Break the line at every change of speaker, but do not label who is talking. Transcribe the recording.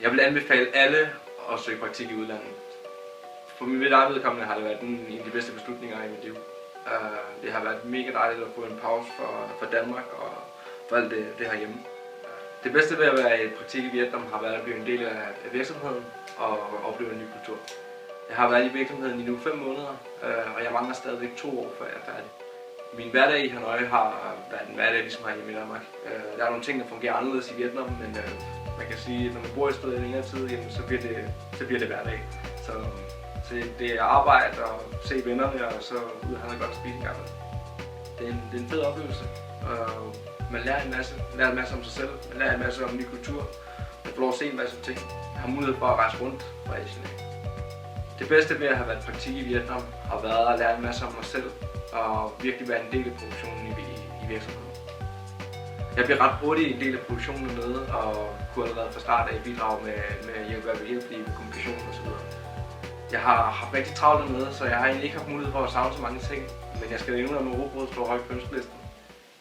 Jeg vil anbefale alle at søge praktik i udlandet. For mit eget vedkommende har det været en af de bedste beslutninger i mit liv. Det har været mega dejligt at få en pause for Danmark og for alt det herhjemme. Det bedste ved at være i praktik i Vietnam har været at blive en del af virksomheden og opleve en ny kultur. Jeg har været i virksomheden i nu 5 måneder, og jeg mangler stadigvæk 2 år, før jeg er færdig. Min hverdag i Hanoi har været en hverdag ligesom herhjemme i Danmark. Der er nogle ting, der fungerer anderledes i Vietnam, men man kan sige, at når man bor et sted i længere tid, så bliver det hverdag. Så det er arbejde og se vennerne, og så ud og have noget godt at spise en gang. Det er en fed oplevelse. Man lærer en masse om sig selv, man lærer en masse om ny kultur, man får lov at se en masse ting, man har mulighed for at rejse rundt fra Asien. Det bedste ved at have været praktik i Vietnam har været at lære en masse om mig selv og virkelig være en del af produktionen i virksomheden. Jeg blev ret hurtigt en del af produktionen dernede og kunne allerede fra start af bidrage med at være behjælpelig med kommunikation osv. Jeg har haft rigtig travlt dernede, så jeg har egentlig ikke haft mulighed for at savne så mange ting, men jeg skal nævne, at rugbrød står højt på ønskelisten.